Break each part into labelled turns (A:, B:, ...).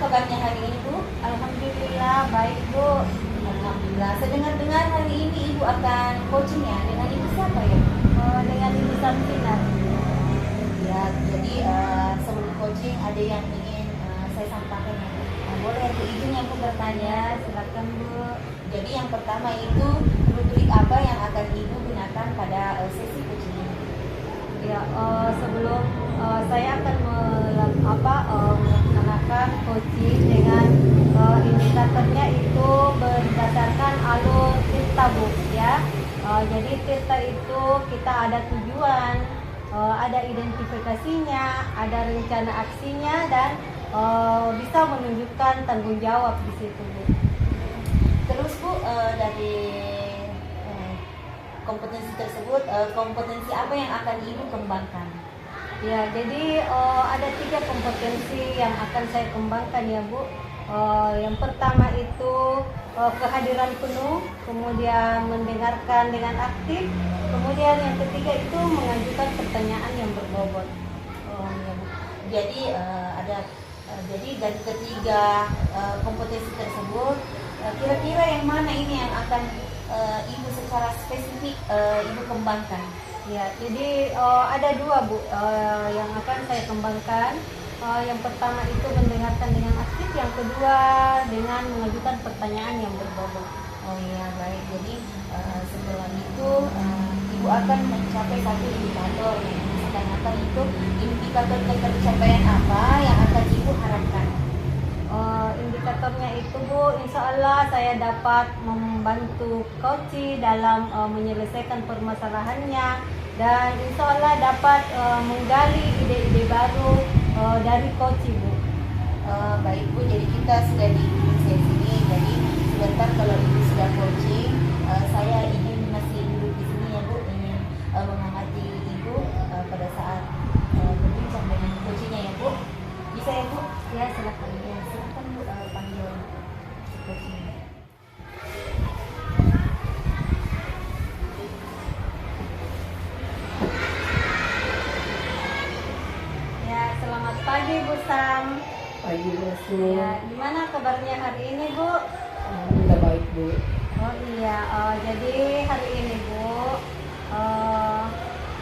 A: kabarnya hari ini Bu?
B: Alhamdulillah baik Bu.
A: Alhamdulillah. Saya dengar-dengar hari ini Ibu akan coaching ya dengan Ibu siapa ya?
B: Dengan Ibu Samsinar.
A: Ya, jadi sebelum coaching ada yang ingin saya sampaikan ya. Boleh aku izin yang Bu bertanya?
B: Silakan Bu.
A: Jadi yang pertama itu rubrik apa yang akan Ibu gunakan pada sesi coaching ini?
B: Ya, sebelum saya akan melaksanakan coaching dengan indikatornya itu berdasarkan alur tirta Bu ya. Jadi tirta itu kita ada tujuan, ada identifikasinya, ada rencana aksinya dan bisa menunjukkan tanggung jawab di situ Bu.
A: Terus Bu, dari kompetensi tersebut, kompetensi apa yang akan Ibu kembangkan?
B: Ya, jadi ada 3 kompetensi yang akan saya kembangkan ya Bu. Yang pertama itu kehadiran penuh, kemudian mendengarkan dengan aktif, kemudian yang ketiga itu mengajukan pertanyaan yang berbobot.
A: Ya, Bu. Jadi jadi dari ketiga kompetensi tersebut, kira-kira yang mana ini yang akan Ibu secara spesifik Ibu kembangkan?
B: Ya, jadi ada 2 Bu yang akan saya kembangkan. Yang pertama itu mendengarkan dengan aktif, yang kedua dengan mengajukan pertanyaan yang berbobot.
A: Oh iya, baik. Jadi setelah itu Ibu akan mencapai satu indikator yang misalkan itu indikator pencapaian apa yang akan Ibu harapkan?
B: Indikatornya itu Bu, insya Allah saya dapat membantu coach dalam menyelesaikan permasalahannya dan insya Allah dapat menggali ide-ide baru dari coach Bu.
A: Baik Bu, jadi kita sudah di sesi ini, jadi sebentar kalau Ibu sudah coaching, saya izin masih duduk di sini ya Bu, ingin mengamati Ibu pada saat berbincang dengan coachingnya ya Bu. Bisa ya Bu?
B: Ya, silakan.
A: Ya, silakan Bu, panggil coachingnya.
B: Ya, selamat pagi Bu Sam.
C: Pagi Bu.
B: Ya, gimana kabarnya hari ini Bu?
C: Alhamdulillah baik Bu.
B: Oh iya, jadi hari ini Bu,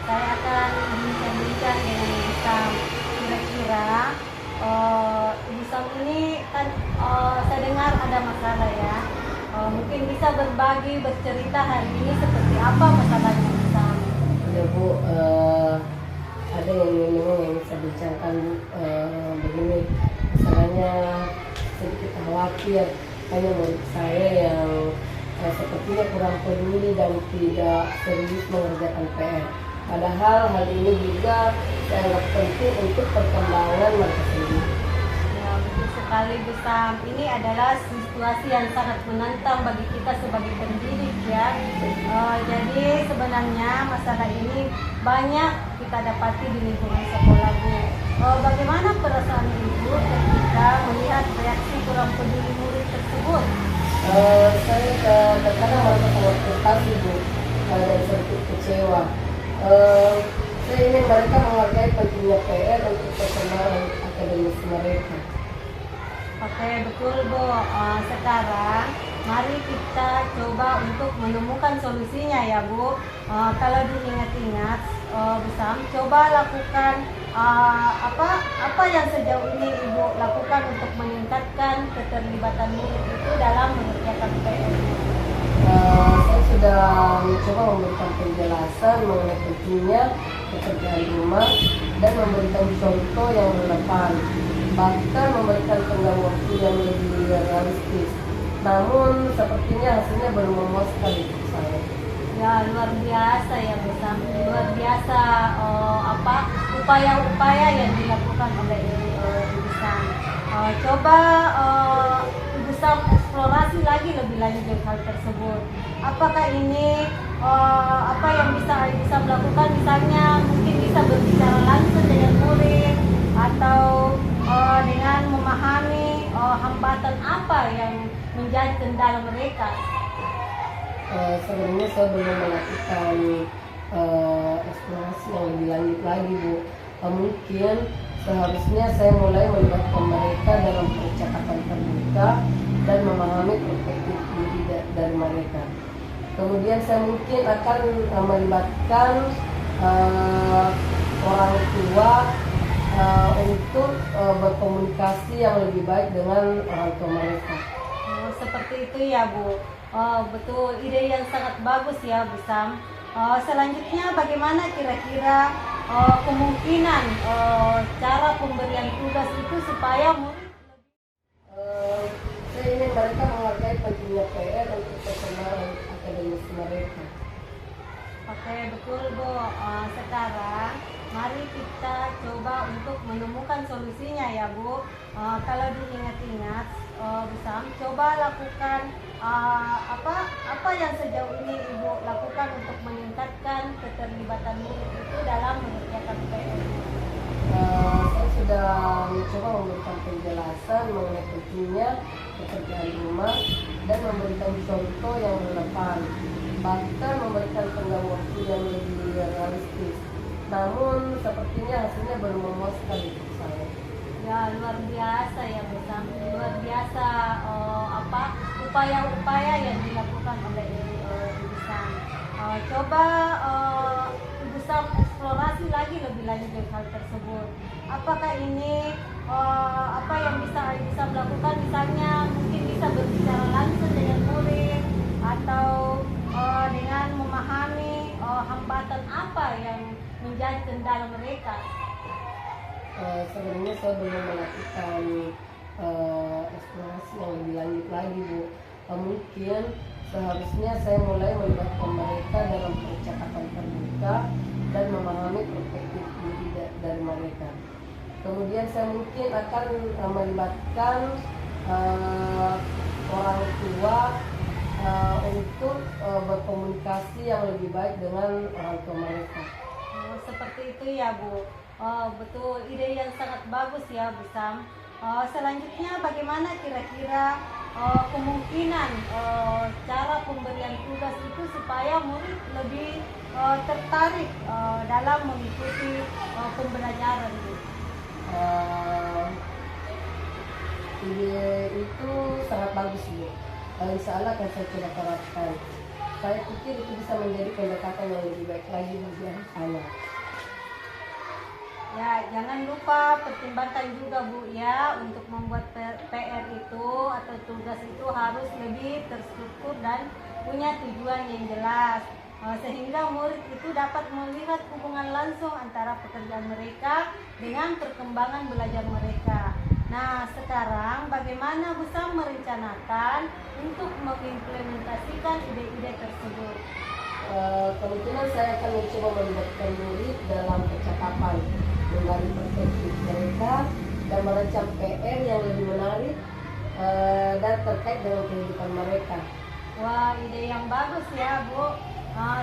B: saya akan bincang-bincang dengan Ibu Sam. Kira-kira Ibu Sam ini kan saya dengar ada masalah ya. Mungkin bisa berbagi, bercerita hari ini seperti apa masalahnya Ibu Sam?
C: Ya Bu, ada yang memang yang saya bincangkan begini, masalahnya sedikit khawatir hanya menurut saya yang sepertinya kurang peduli dan tidak serius mengerjakan PR. Padahal hal ini juga saya anggap penting untuk perkembangan mereka sendiri.
B: Ya, betul sekali Bu Sam. Ini adalah situasi yang sangat menantang bagi kita sebagai pendidik ya. Jadi sebenarnya masalah ini banyak kita dapati di lingkungan sekolah Bu. Bagaimana perasaan Ibu ketika melihat reaksi kurang peduli murid tersebut?
C: Saya terkadang merasa sangat frustasi Bu, dan sedikit kecewa. Saya ingin mereka menghargai pentingnya PR untuk perkembangan akademis mereka.
B: Oke, betul Bu. Sekarang mari kita coba untuk menemukan solusinya ya Bu. Kalau diingat-ingat, Bu Sam, coba lakukan apa yang sejauh ini Ibu lakukan untuk meningkatkan keterlibatan murid itu dalam mengerjakan PR.
C: Saya sudah mencoba memberikan penjelasan mengenai pentingnya pekerjaan rumah dan memberikan contoh yang relevan, bahkan memberikan tenggang waktu yang lebih realistis. Namun sepertinya hasilnya belum memuaskan untuk saya.
B: Ya, luar biasa ya Bu Sam, luar biasa upaya-upaya yang dilakukan oleh Ibu Sam. Coba Ibu Sam eksplorasi lagi lebih lanjut hal tersebut. Apakah ini apa yang bisa Ibu Sam lakukan, misalnya mungkin bisa berbicara langsung dengan murid atau dengan memahami hambatan apa yang menjadi kendala mereka.
C: Sebenarnya saya belum melakukan eksplorasi yang lebih lanjut lagi Bu. Mungkin seharusnya saya mulai melibatkan mereka dalam percakapan Kemudian saya mungkin akan melibatkan orang tua untuk berkomunikasi yang lebih baik dengan orang tua mereka.
B: Oh, seperti itu ya Bu. Oh, betul, ide yang sangat bagus ya Bu Sam. Selanjutnya bagaimana kira-kira kemungkinan cara pemberian tugas itu supaya murid
C: Saya ingin mereka menghargai pentingnya PR untuk perkembangan akademis mereka.
B: Oke, betul Bu. Sekarang mari kita coba untuk menemukan solusinya ya Bu. Kalau diingat-ingat, Bu Sam, coba lakukan apa yang sejauh ini Ibu lakukan untuk meningkatkan keterlibatan murid itu dalam mengerjakan PR.
C: Saya sudah mencoba memberikan penjelasan mengenai pentingnya pekerjaan rumah dan memberikan contoh yang relevan, bahkan memberikan tenggang waktu yang lebih realistis. Namun sepertinya hasilnya belum memuaskan untuk saya.
B: Ya, luar biasa ya Bu Sam. Luar biasa upaya-upaya yang dilakukan oleh Ibu Sam. Coba Ibu Sam eksplorasi lagi lebih lanjut hal tersebut. Apakah ini apa yang bisa Ibu Sam lakukan, misalnya mungkin bisa berbicara langsung dengan murid atau dengan memahami hambatan apa yang menjadi kendala mereka.
C: Sebenarnya saya belum melakukan eksplorasi yang lebih lanjut lagi Bu. Mungkin seharusnya saya mulai melibatkan mereka dalam percakapan terbuka dan memahami perspektif diri dari mereka. Kemudian saya mungkin akan melibatkan orang tua untuk berkomunikasi yang lebih baik dengan orang tua mereka.
B: Oh, seperti itu ya Bu. Oh, betul, ide yang sangat bagus ya Bu Sam. Selanjutnya bagaimana kira-kira kemungkinan cara pemberian tugas itu supaya murid lebih tertarik dalam mengikuti pembelajaran Bu?
C: Ide itu sangat bagus Bu. Insya Allah akan saya coba terapkan. Saya pikir itu bisa menjadi pendekatan yang lebih baik lagi bagi anak.
B: Ya, jangan lupa pertimbangkan juga Bu ya, untuk membuat PR itu atau tugas itu harus lebih terstruktur dan punya tujuan yang jelas, sehingga murid itu dapat melihat hubungan langsung antara pekerjaan mereka dengan perkembangan belajar mereka. Nah, sekarang bagaimana Bu Sam merencanakan untuk mengimplementasikan ide-ide tersebut?
C: Kemungkinan saya akan mencoba melibatkan murid dalam percakapan, menggali perspektif mereka dan merancang PR yang lebih menarik dan terkait dengan kehidupan mereka.
B: Wah, ide yang bagus ya Bu.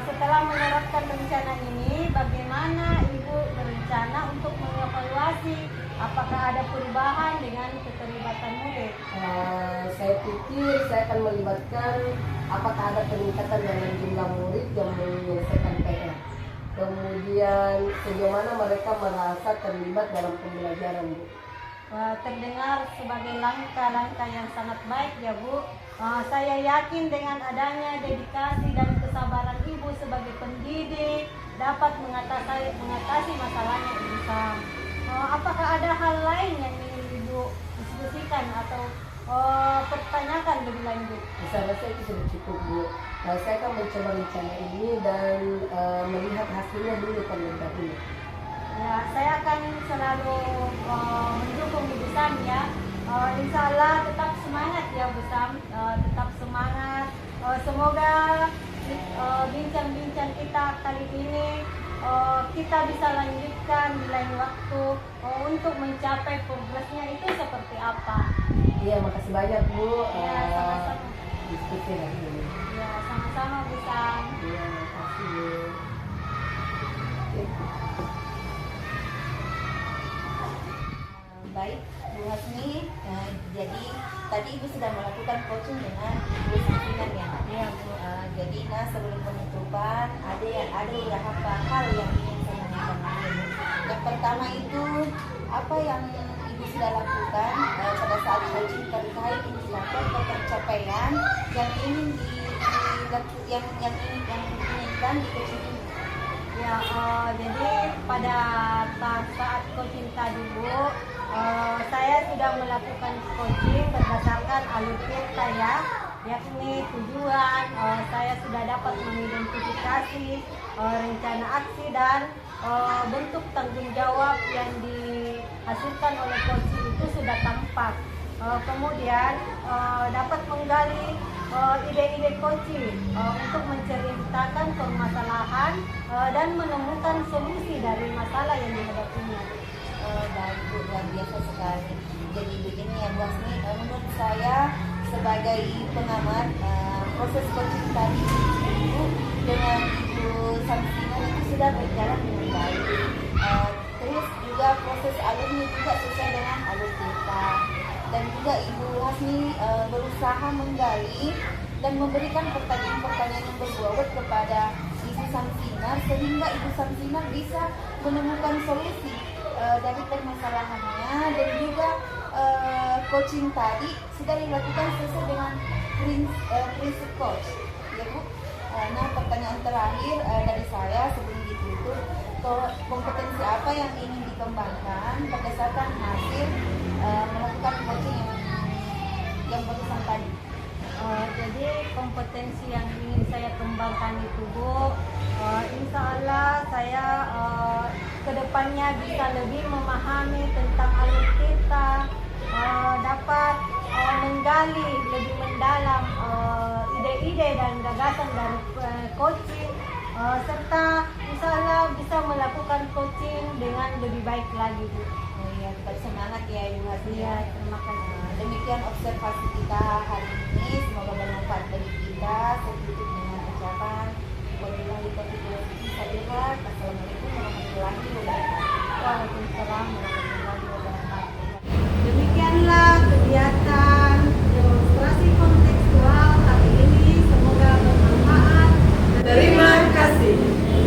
B: Setelah menerapkan rencana ini, bagaimana Ibu berencana untuk mengevaluasi apakah ada perubahan dengan keterlibatan murid?
C: Saya pikir saya akan melibatkan apakah ada peningkatan dalam jumlah murid yang menyelesaikan PR. Kemudian sejauh mana mereka merasa terlibat dalam pembelajaran Bu.
B: Wah, terdengar sebagai langkah-langkah yang sangat baik ya Bu. Saya yakin dengan adanya dedikasi dan kesabaran Ibu sebagai pendidik dapat mengatasi masalahnya Ibu Sam. Apakah ada hal lain yang ingin Ibu diskusikan atau pertanyakan lebih lanjut?
C: Saya rasa itu sudah cukup Bu. Saya akan mencoba rencana ini dan melihat hasilnya dulu terlebih dahulu.
B: Ya, saya akan selalu mendukung Ibu Sam ya. Insya Allah tetap semangat ya Bu Sam, tetap semangat. Semoga bincang-bincang kita kali ini kita bisa lanjutkan di lain waktu untuk mencapai progresnya itu seperti apa.
C: Iya, makasih banyak Bu.
B: Ya, sama-sama.
C: Diskusi hari ini.
B: Ya, sama-sama Bu Sam.
C: Iya, makasih Bu.
A: Baik, Bu Hasmi. Jadi tadi Ibu sudah melakukan coaching dengan Ibu Safinan ya.
B: Iya Bu.
A: Jadi sebelum penutupan ada beberapa hal yang ingin saya tanyakan Ibu. Yang pertama itu apa yang Ibu sudah lakukan pada saat coaching terkait indikator pencapaian yang ingin yang diinginkan di coaching ini?
B: Ya, jadi pada saat coaching tadi Bu, saya sudah melakukan coaching berdasarkan alur saya, yakni tujuan, saya sudah dapat mengidentifikasi rencana aksi dan bentuk tanggung jawab yang dihasilkan oleh coaching itu sudah tampak. Kemudian dapat menggali ide-ide coaching untuk menceritakan permasalahan dan menemukan solusi dari masalah yang dihadapinya.
A: Baik Bu, luar biasa sekali. Jadi begini ya Bu Hasni, menurut saya sebagai pengamat proses coaching tadi Ibu dengan Ibu Samsina itu sudah berjalan dengan baik. Terus juga proses alurnya juga sesuai dengan alur kita. Dan juga Ibu Hasni berusaha menggali dan memberikan pertanyaan-pertanyaan yang berbobot kepada Ibu Samsinar sehingga Ibu Samsinar bisa menemukan solusi dari permasalahannya, dan juga coaching tadi sudah dilakukan sesuai dengan prinsip coach, ya Bu. Nah, pertanyaan terakhir dari saya sebelum ditutup, kompetensi apa yang ingin dikembangkan berdasarkan hasil melakukan coaching yang barusan tadi?
B: Jadi kompetensi yang ingin saya kembangkan itu Bu, insya Allah saya kedepannya bisa lebih memahami tentang alur kita, dapat menggali lebih mendalam ide-ide dan gagasan dari coaching, serta insya Allah bisa melakukan coaching dengan lebih baik lagi Bu.
A: Oh iya, tetap semangat ya Ibu Hasni.
B: Ya, terima kasih.
A: Demikian observasi kita hari ini, semoga bermanfaat bagi kita. Saya tutup dengan ucapan wabillahi taufiq wal hidayah. Assalamualaikum warahmatullahi wabarakatuh.